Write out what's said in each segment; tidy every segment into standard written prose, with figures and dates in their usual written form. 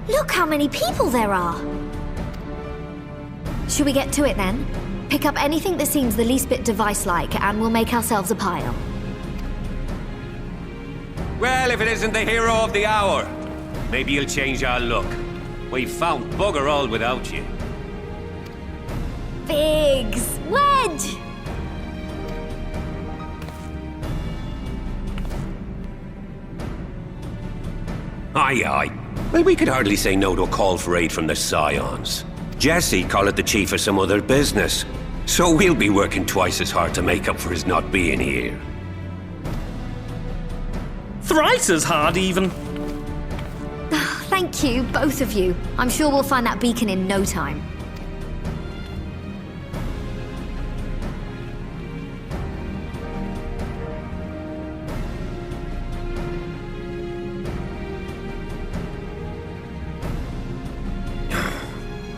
Look how many people there are! Should we get to it then? Pick up anything that seems the least bit device-like, and we'll make ourselves a pile. Well, if it isn't the hero of the hour, maybe you'll change our look. We've found bugger all without you. Biggs! Wedge! Aye, aye. Well, we could hardly say no to a call for aid from the Scions. Jesse call it the chief of some other business. So we'll be working twice as hard to make up for his not being here. Thrice as hard, even. Thank you, both of you. I'm sure we'll find that beacon in no time.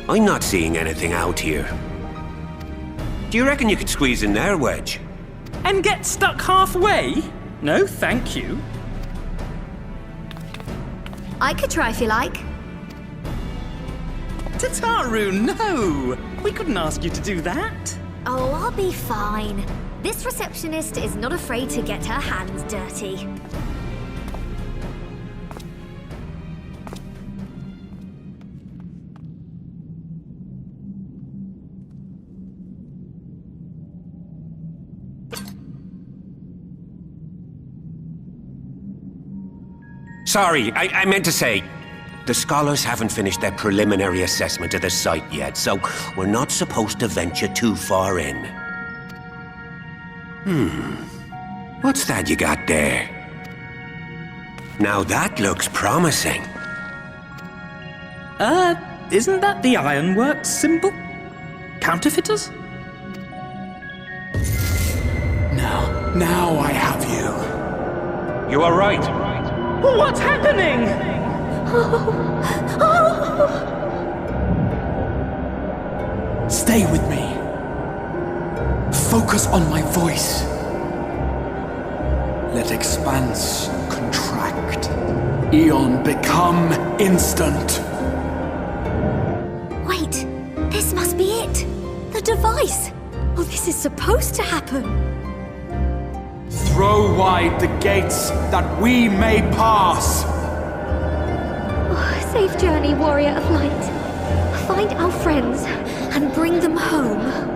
I'm not seeing anything out here. Do you reckon you could squeeze in there, Wedge? And get stuck halfway? No, thank you. I could try if you like. Tataru, no! We couldn't ask you to do that. Oh, I'll be fine. This receptionist is not afraid to get her hands dirty. Sorry, I meant to say, the scholars haven't finished their preliminary assessment of the site yet, so we're not supposed to venture too far in. What's that you got there? Now that looks promising. Isn't that the Ironworks symbol? Counterfeiters? Now I have you. You are right. What's happening? Stay with me. Focus on my voice. Let expanse contract. Eon become instant. Wait, this must be it. The device. Oh, this is supposed to happen. Throw wide the gates that we may pass. Oh, safe journey, warrior of light. Find our friends and bring them home.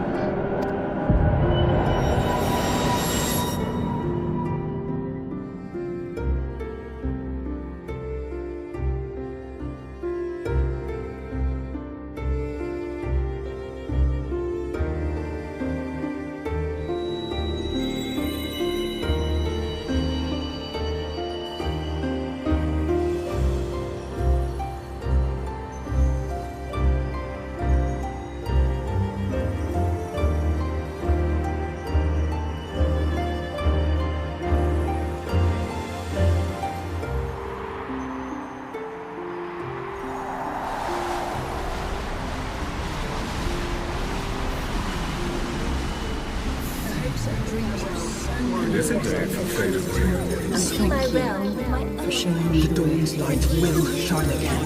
The dawn's light will shine again.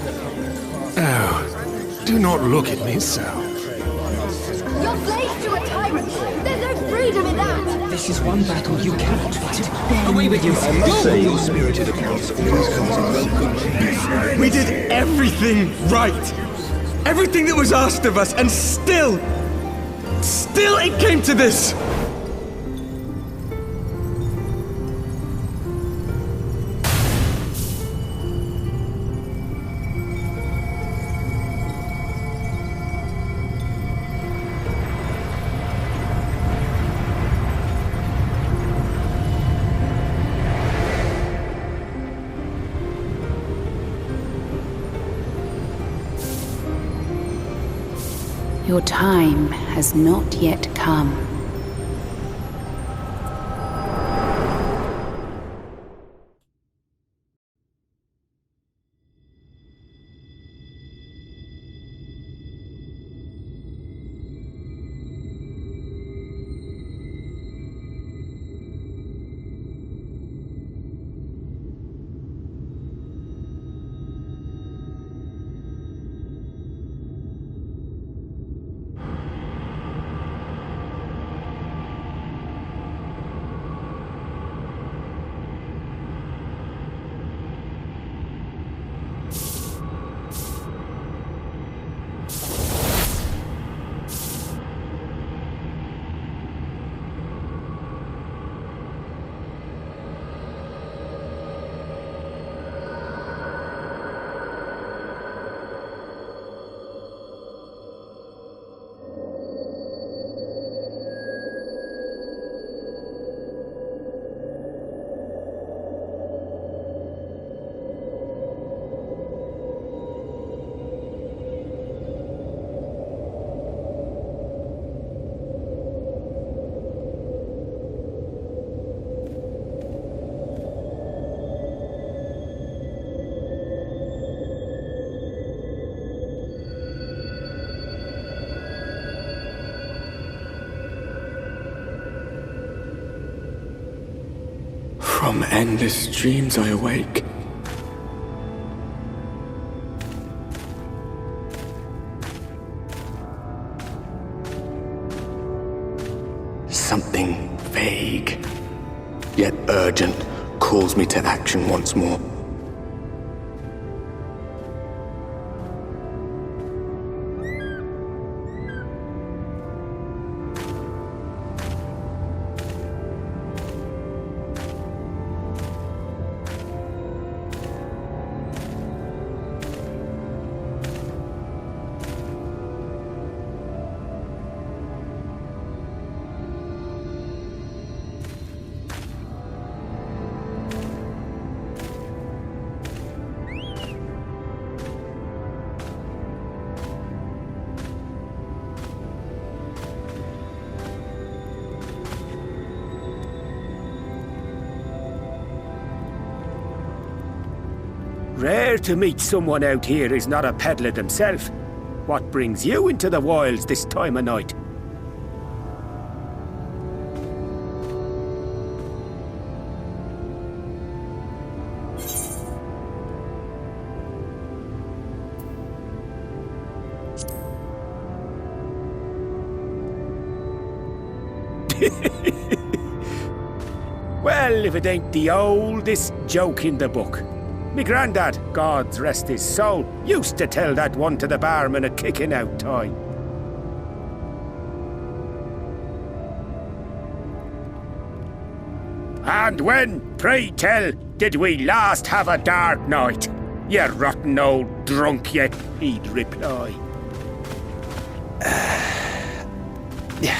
Oh, do not look at me so. You're slaves to a tyrant! There's no freedom in that! This is one battle you cannot fight. Away with you! Go! Spirited across We did everything right! Everything that was asked of us, and still it came to this! Your time has not yet come. From endless dreams I awake. Something vague, yet urgent, calls me to action once more. Rare to meet someone out here who's not a peddler themselves. What brings you into the wilds this time of night? Well, if it ain't the oldest joke in the book. Me grandad, God rest his soul, used to tell that one to the barman at kicking out time. And when, pray tell, did we last have a dark night? You rotten old drunk yet, he'd reply. Yeah.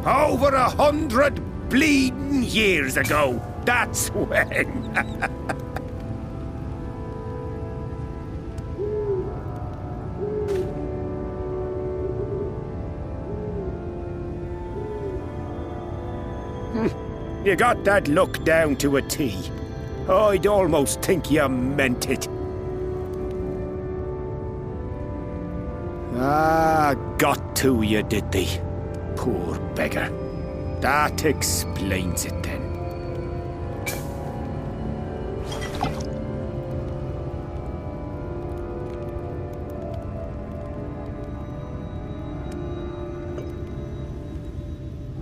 Over 100 bleeding years ago, that's when. You got that look down to a T. I'd almost think you meant it. Ah, got to you, did they? Poor beggar. That explains it then.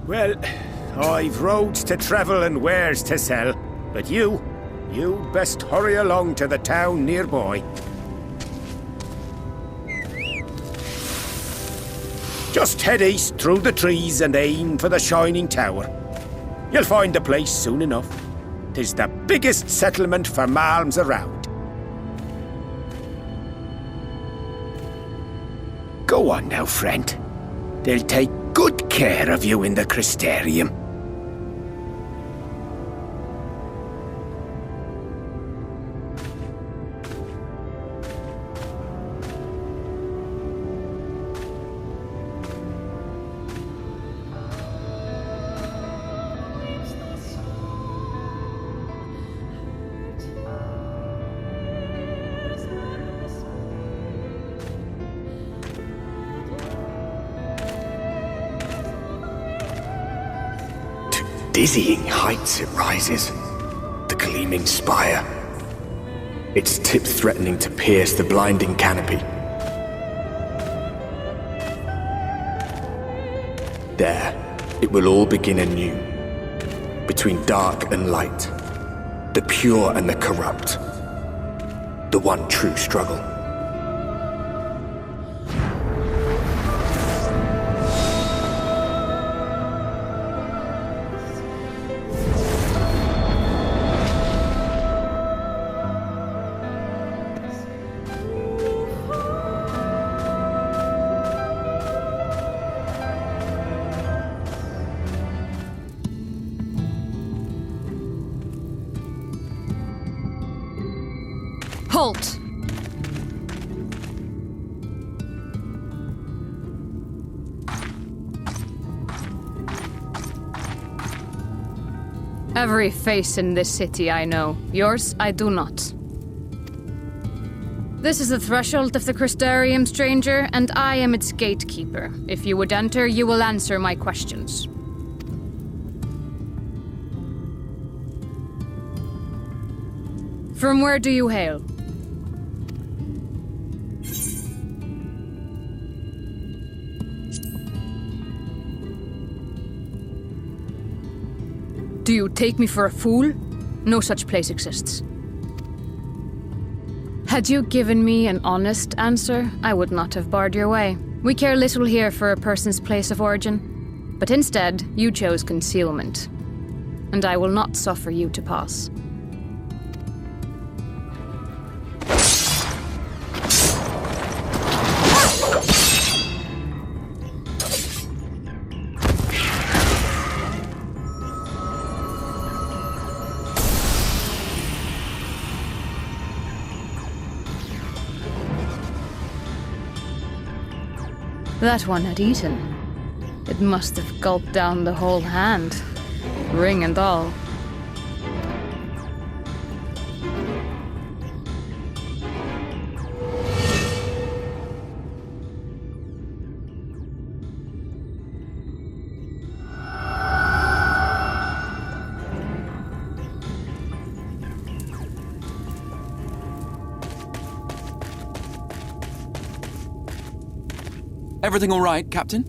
Well, I've roads to travel and wares to sell, but you best hurry along to the town nearby. Just head east through the trees and aim for the Shining Tower. You'll find the place soon enough. 'Tis the biggest settlement for malms around. Go on now, friend. They'll take good care of you in the Crystarium. dizzying heights it rises. The gleaming spire. Its tip threatening to pierce the blinding canopy. There, it will all begin anew. Between dark and light. The pure and the corrupt. The one true struggle. Halt! Every face in this city I know. Yours, I do not. This is the threshold of the Crystarium, stranger, and I am its gatekeeper. If you would enter, you will answer my questions. From where do you hail? Do you take me for a fool? No such place exists. Had you given me an honest answer, I would not have barred your way. We care little here for a person's place of origin. But instead, you chose concealment. And I will not suffer you to pass. That one had eaten. It must have gulped down the whole hand, ring and all. Everything all right, Captain?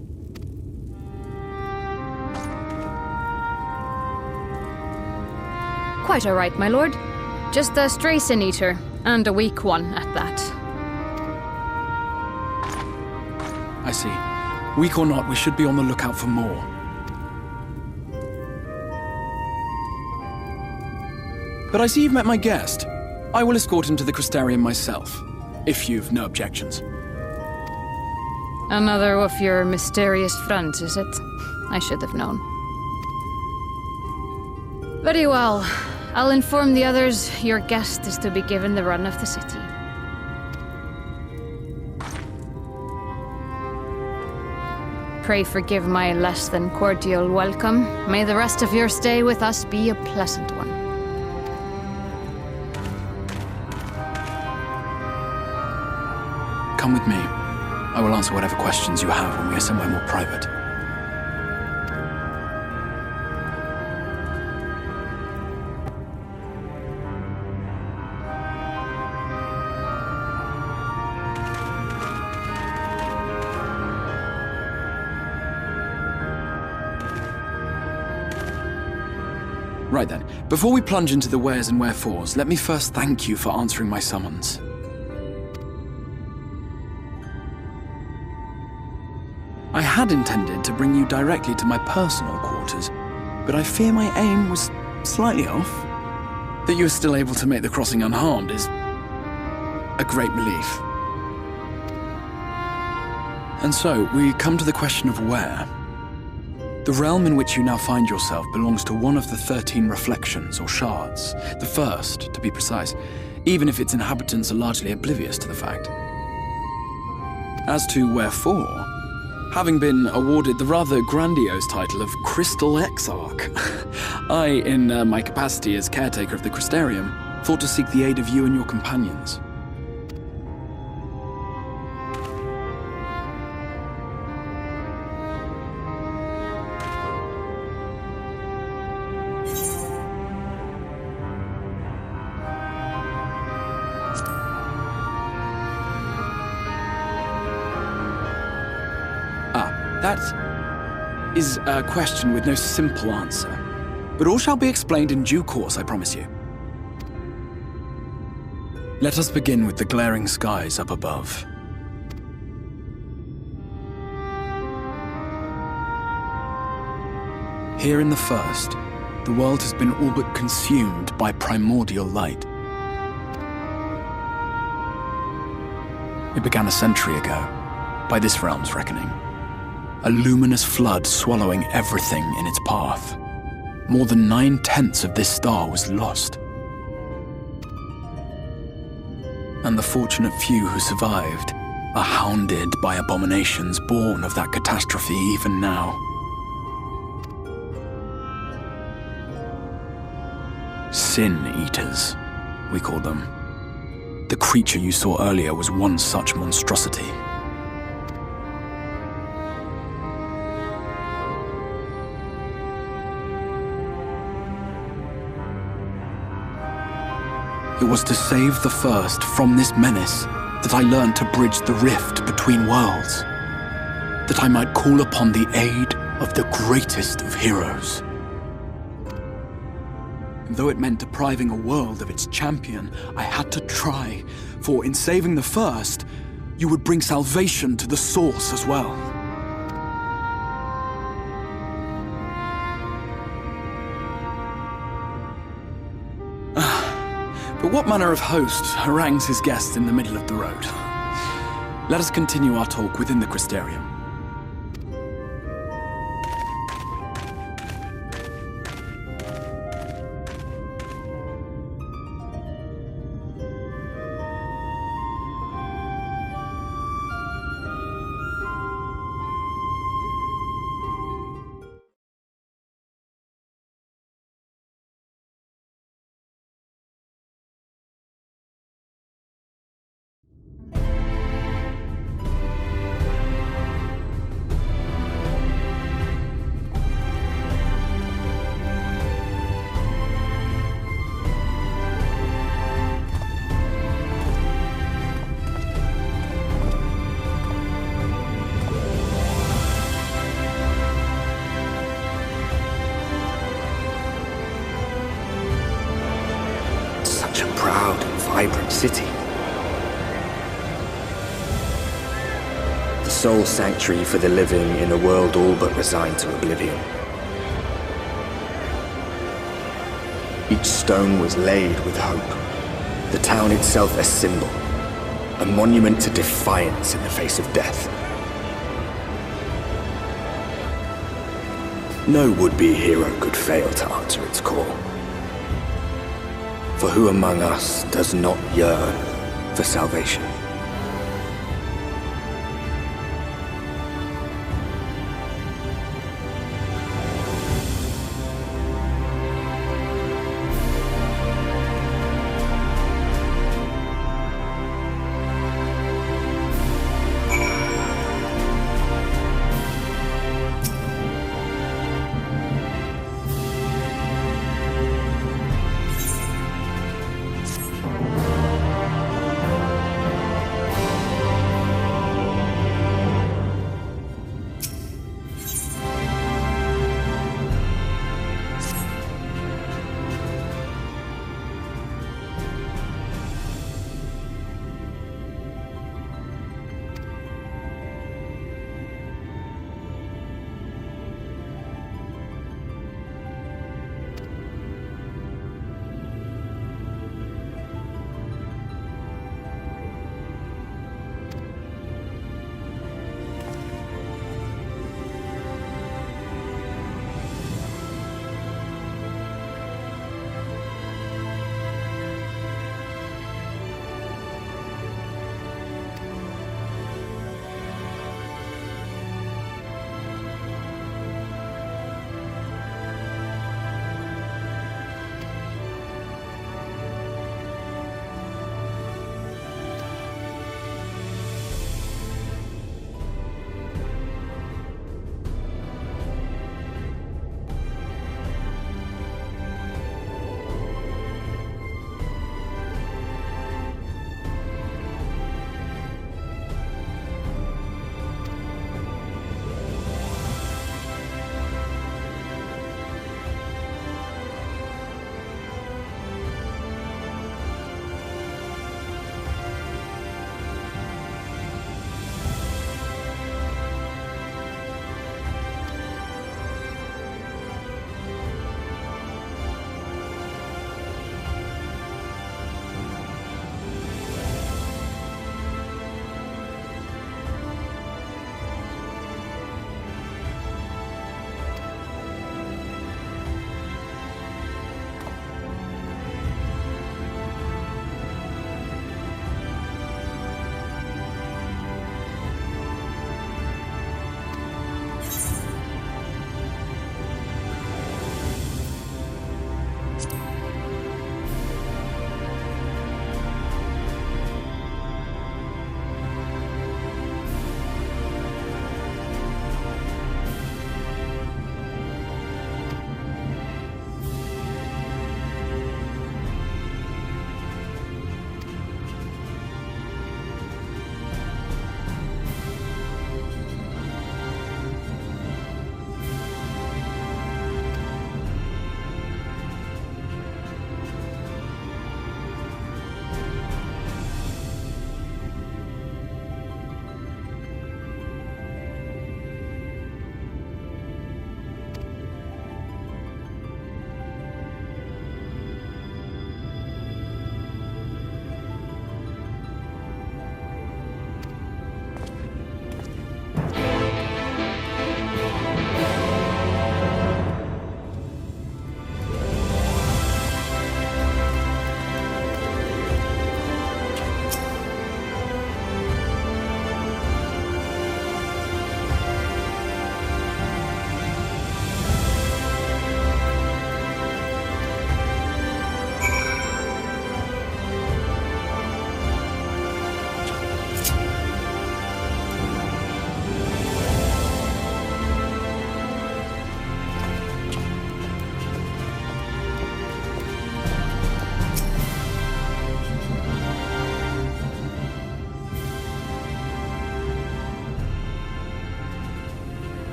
Quite all right, my lord. Just a stray sin-eater, and a weak one at that. I see. Weak or not, we should be on the lookout for more. But I see you've met my guest. I will escort him to the Crystarium myself, if you've no objections. Another of your mysterious friends, is it? I should have known. Very well. I'll inform the others your guest is to be given the run of the city. Pray forgive my less than cordial welcome. May the rest of your stay with us be a pleasant one. Come with me. I will answer whatever questions you have when we are somewhere more private. Right then, before we plunge into the wheres and wherefores, let me first thank you for answering my summons. I had intended to bring you directly to my personal quarters, but I fear my aim was slightly off. That you are still able to make the crossing unharmed is a great relief. And so, we come to the question of where. The realm in which you now find yourself belongs to one of the 13 reflections, or shards. The first, to be precise, even if its inhabitants are largely oblivious to the fact. As to wherefore, having been awarded the rather grandiose title of Crystal Exarch, I, in my capacity as caretaker of the Crystarium, thought to seek the aid of you and your companions. That is a question with no simple answer. But all shall be explained in due course, I promise you. Let us begin with the glaring skies up above. Here in the First, the world has been all but consumed by primordial light. It began a century ago, by this realm's reckoning. A luminous flood swallowing everything in its path. More than 9/10 of this star was lost. And the fortunate few who survived are hounded by abominations born of that catastrophe even now. Sin Eaters, we call them. The creature you saw earlier was one such monstrosity. It was to save the First from this menace that I learned to bridge the rift between worlds, that I might call upon the aid of the greatest of heroes. Though it meant depriving a world of its champion, I had to try, for in saving the First, you would bring salvation to the Source as well. But what manner of host harangues his guests in the middle of the road? Let us continue our talk within the Crystarium. Vibrant city. The sole sanctuary for the living in a world all but resigned to oblivion. Each stone was laid with hope. The town itself a symbol, a monument to defiance in the face of death. No would-be hero could fail to answer its call. For who among us does not yearn for salvation?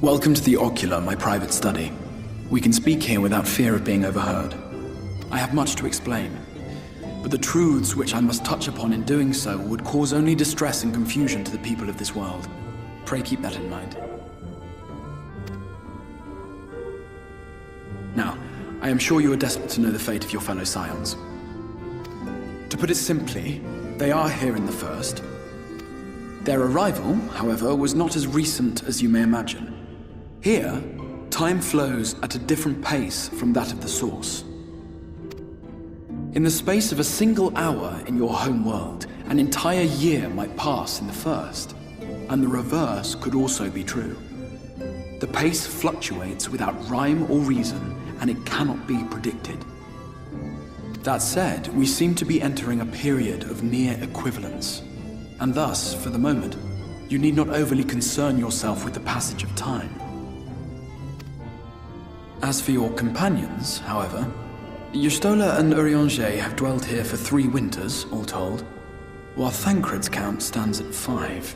Welcome to the Ocular, my private study. We can speak here without fear of being overheard. I have much to explain, but the truths which I must touch upon in doing so would cause only distress and confusion to the people of this world. Pray keep that in mind. Now, I am sure you are desperate to know the fate of your fellow Scions. To put it simply, they are here in the First. Their arrival, however, was not as recent as you may imagine. Here, time flows at a different pace from that of the Source. In the space of a single hour in your home world, an entire year might pass in the First, and the reverse could also be true. The pace fluctuates without rhyme or reason, and it cannot be predicted. That said, we seem to be entering a period of near equivalence, and thus, for the moment, you need not overly concern yourself with the passage of time. As for your companions, however, Y'shtola and Urianger have dwelled here for 3 winters, all told, while Thancred's count stands at 5.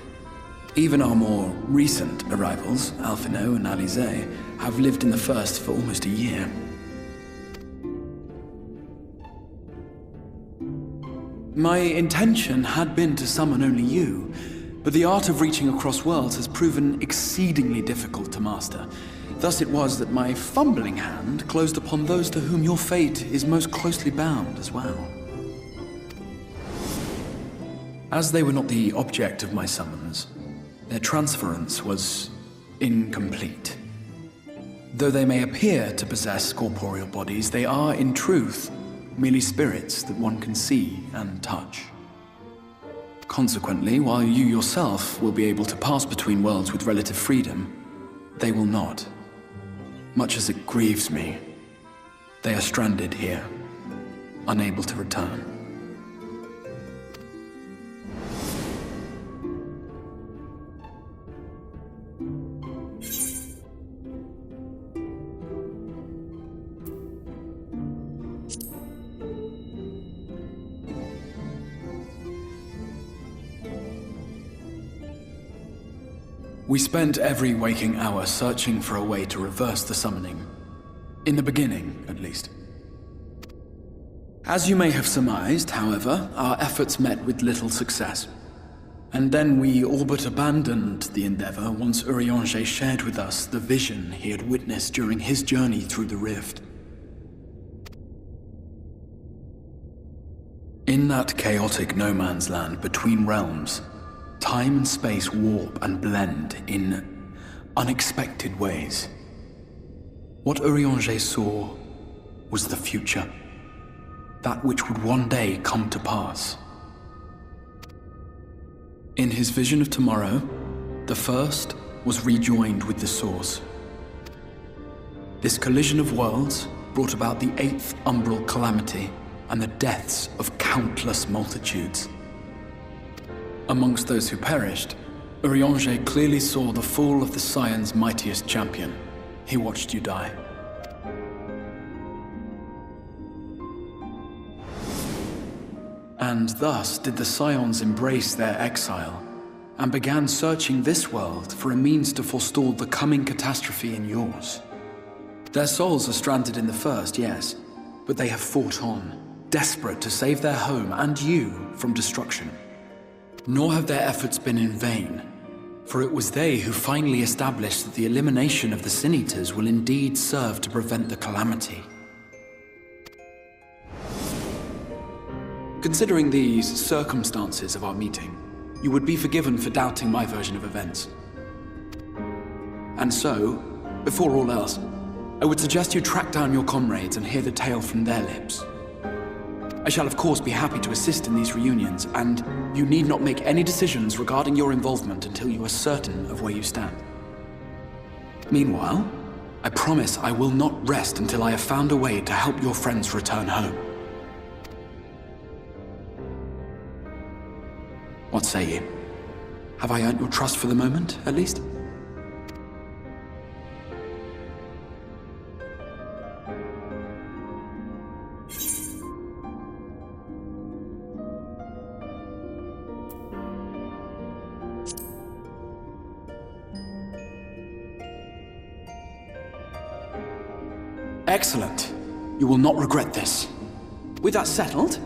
Even our more recent arrivals, Alphino and Alize, have lived in the First for almost a year. My intention had been to summon only you, but the art of reaching across worlds has proven exceedingly difficult to master. Thus it was that my fumbling hand closed upon those to whom your fate is most closely bound as well. As they were not the object of my summons, their transference was incomplete. Though they may appear to possess corporeal bodies, they are, in truth, merely spirits that one can see and touch. Consequently, while you yourself will be able to pass between worlds with relative freedom, they will not. Much as it grieves me, they are stranded here, unable to return. We spent every waking hour searching for a way to reverse the summoning. In the beginning, at least. As you may have surmised, however, our efforts met with little success. And then we all but abandoned the endeavor once Urianger shared with us the vision he had witnessed during his journey through the rift. In that chaotic no-man's land between realms, time and space warp and blend in unexpected ways. What Urianger saw was the future. That which would one day come to pass. In his vision of tomorrow, the First was rejoined with the Source. This collision of worlds brought about the 8th umbral calamity and the deaths of countless multitudes. Amongst those who perished, Urianger clearly saw the fall of the Scion's mightiest champion. He watched you die. And thus did the Scions embrace their exile, and began searching this world for a means to forestall the coming catastrophe in yours. Their souls are stranded in the First, yes, but they have fought on, desperate to save their home and you from destruction. Nor have their efforts been in vain, for it was they who finally established that the elimination of the Sin-Eaters will indeed serve to prevent the calamity. Considering these circumstances of our meeting, you would be forgiven for doubting my version of events. And so, before all else, I would suggest you track down your comrades and hear the tale from their lips. I shall of course be happy to assist in these reunions, and you need not make any decisions regarding your involvement until you are certain of where you stand. Meanwhile, I promise I will not rest until I have found a way to help your friends return home. What say you? Have I earned your trust for the moment, at least? Excellent. You will not regret this. With that settled,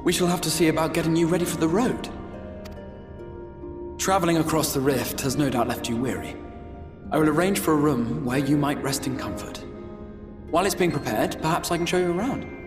we shall have to see about getting you ready for the road. Traveling across the rift has no doubt left you weary. I will arrange for a room where you might rest in comfort. While it's being prepared, perhaps I can show you around.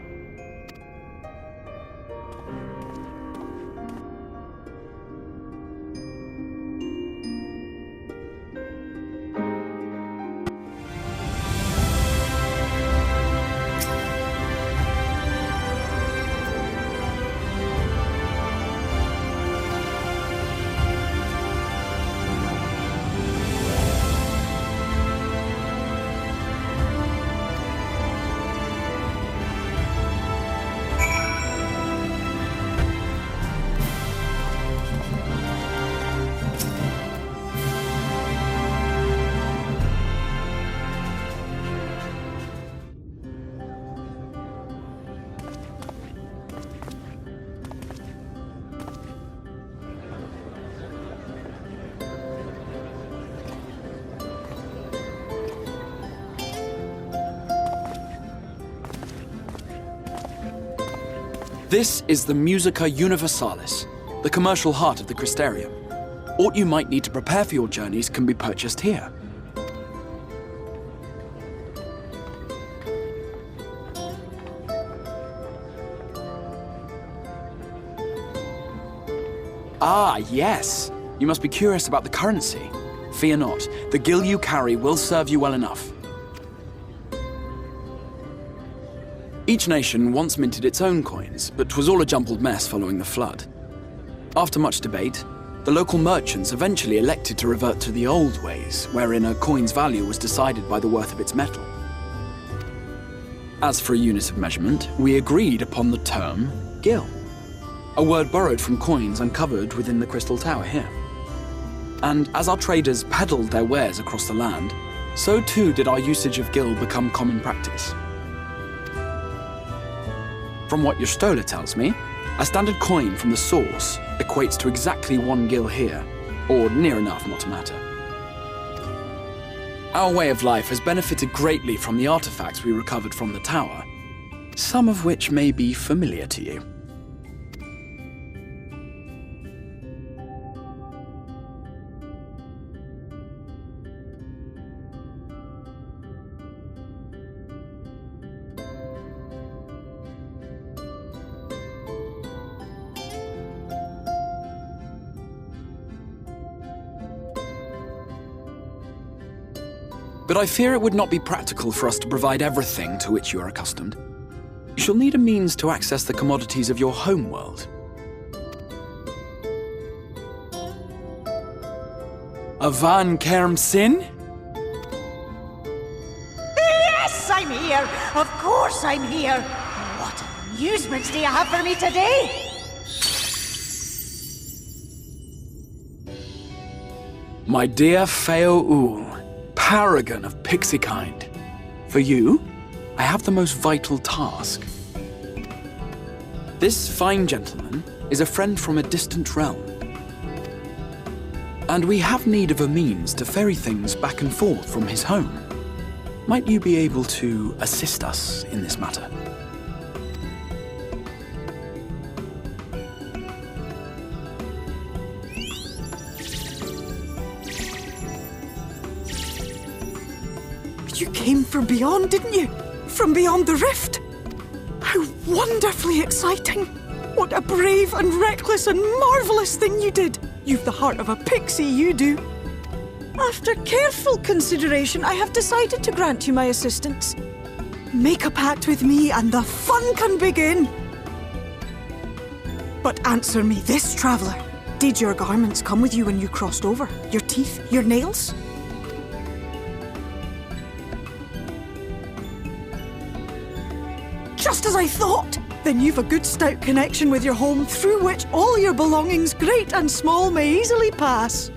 This is the Musica Universalis, the commercial heart of the Crystarium. Aught you might need to prepare for your journeys can be purchased here. Ah, yes. You must be curious about the currency. Fear not. The gil you carry will serve you well enough. Each nation once minted its own coins, but 'twas all a jumbled mess following the flood. After much debate, the local merchants eventually elected to revert to the old ways, wherein a coin's value was decided by the worth of its metal. As for a unit of measurement, we agreed upon the term gil, a word borrowed from coins uncovered within the Crystal Tower here. And as our traders peddled their wares across the land, so too did our usage of gil become common practice. From what your stola tells me, a standard coin from the source equates to exactly 1 gil here, or near enough not to matter. Our way of life has benefited greatly from the artifacts we recovered from the tower, some of which may be familiar to you. But I fear it would not be practical for us to provide everything to which you are accustomed. You shall need a means to access the commodities of your home world. Avan Kerm Sin? Yes, I'm here! Of course I'm here! What amusements do you have for me today? My dear Feo Ul, paragon of pixie kind. For you, I have the most vital task. This fine gentleman is a friend from a distant realm. And we have need of a means to ferry things back and forth from his home. Might you be able to assist us in this matter? You came from beyond, didn't you? From beyond the rift? How wonderfully exciting! What a brave and reckless and marvellous thing you did! You've the heart of a pixie, you do. After careful consideration, I have decided to grant you my assistance. Make a pact with me and the fun can begin. But answer me this, traveller. Did your garments come with you when you crossed over? Your teeth? Your nails? Just as I thought! Then you've a good stout connection with your home through which all your belongings, great and small, may easily pass.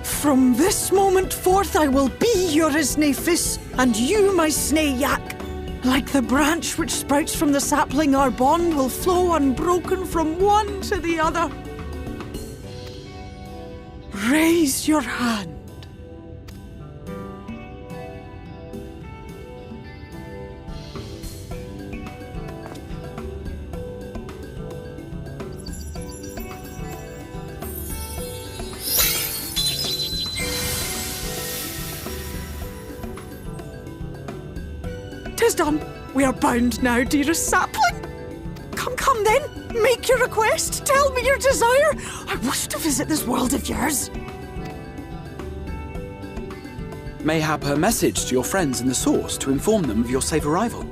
From this moment forth I will be your Isnefis, and you my Snayak. Like the branch which sprouts from the sapling, our bond will flow unbroken from one to the other. Raise your hand. is done. We are bound now, dearest sapling. Come then. Make your request. Tell me your desire. I wish to visit this world of yours. Mayhap a message to your friends in the Source to inform them of your safe arrival.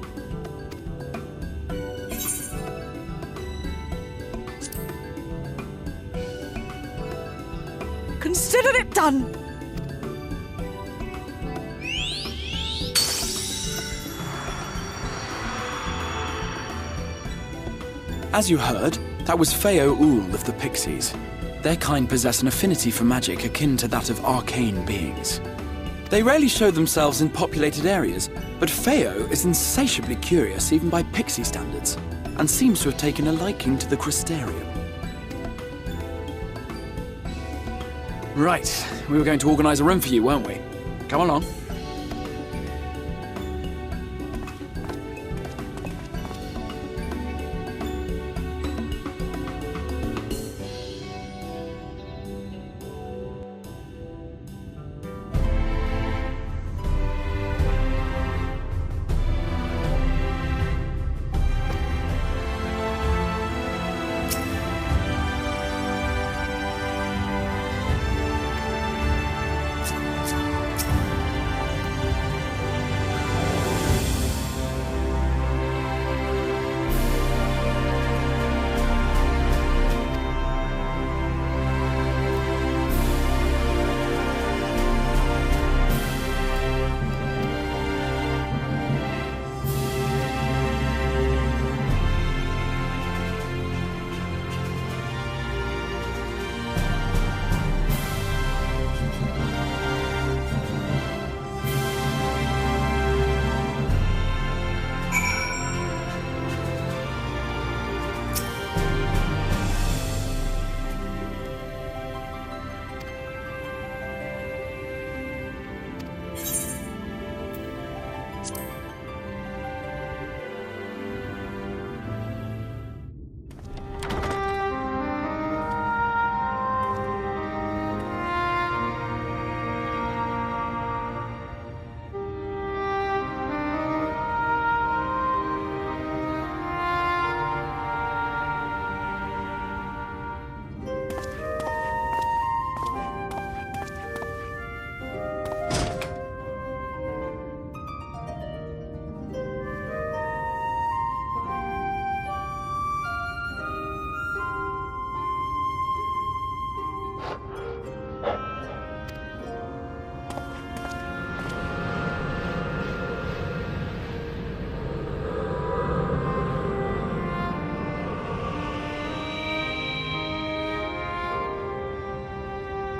Consider it done. As you heard, that was Feo Ul of the Pixies. Their kind possess an affinity for magic akin to that of arcane beings. They rarely show themselves in populated areas, but Feo is insatiably curious even by Pixie standards, and seems to have taken a liking to the Crystarium. Right, we were going to organise a room for you, weren't we? Come along.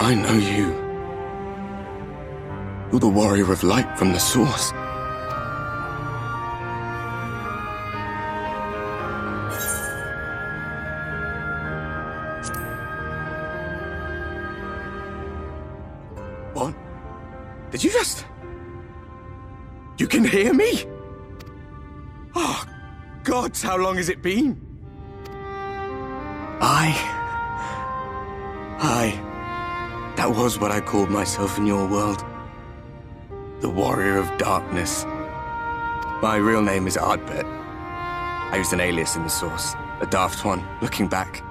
I know you. You're the warrior of light from the Source. What? Did you just... You can hear me? Oh, gods, how long has it been? That was what I called myself in your world. The Warrior of Darkness. My real name is Ardbert. I used an alias in the Source, a daft one, looking back.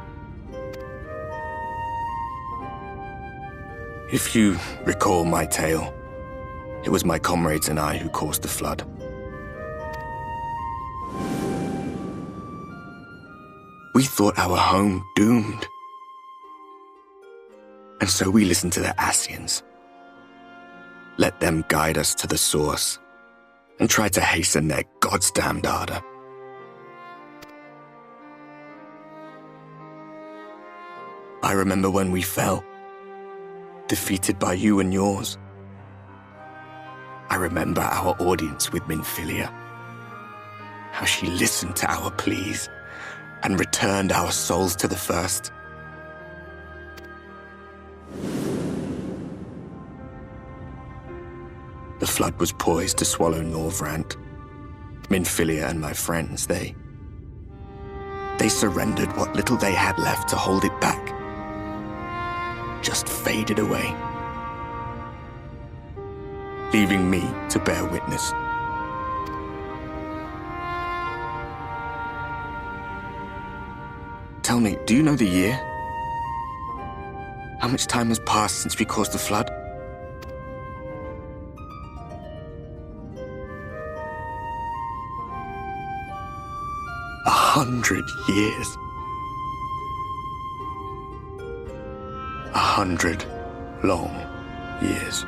If you recall my tale, it was my comrades and I who caused the flood. We thought our home doomed. And so we listened to the Ascians. Let them guide us to the Source, and tried to hasten their goddamned ardor. I remember when we fell, defeated by you and yours. I remember our audience with Minfilia, how she listened to our pleas and returned our souls to the First. The flood was poised to swallow Norvrandt. Minfilia and my friends, they surrendered what little they had left to hold it back. Just faded away, leaving me to bear witness. Tell me, do you know the year? How much time has passed since we caused the flood? 100 years. 100 long years.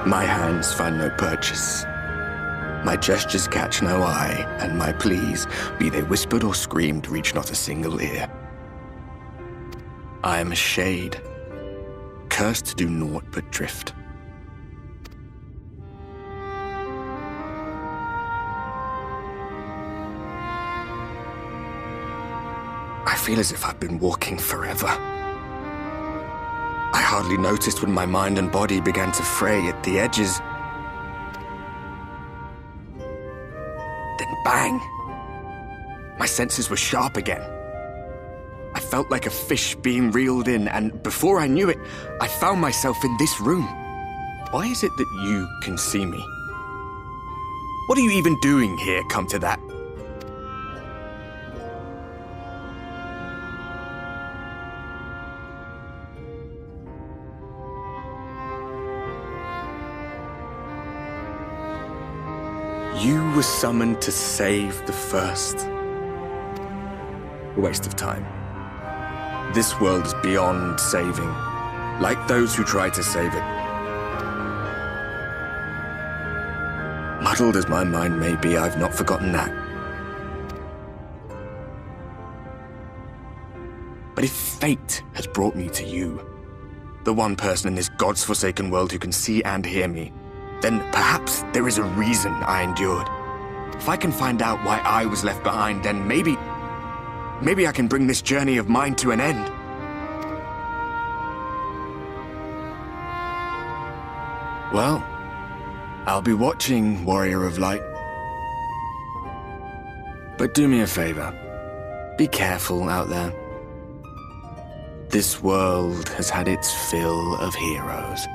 My hands find no purchase. My gestures catch no eye, and my pleas, be they whispered or screamed, reach not a single ear. I am a shade, cursed to do naught but drift. I feel as if I've been walking forever. I hardly noticed when my mind and body began to fray at the edges. Then bang! My senses were sharp again. I felt like a fish being reeled in, and before I knew it, I found myself in this room. Why is it that you can see me? What are you even doing here, come to that? You were summoned to save the first. A waste of time. This world is beyond saving, like those who try to save it. Muddled as my mind may be, I've not forgotten that. But if fate has brought me to you, the one person in this God's forsaken world who can see and hear me, then perhaps there is a reason I endured. If I can find out why I was left behind, then maybe I can bring this journey of mine to an end. Well, I'll be watching, Warrior of Light. But do me a favor. Be careful out there. This world has had its fill of heroes.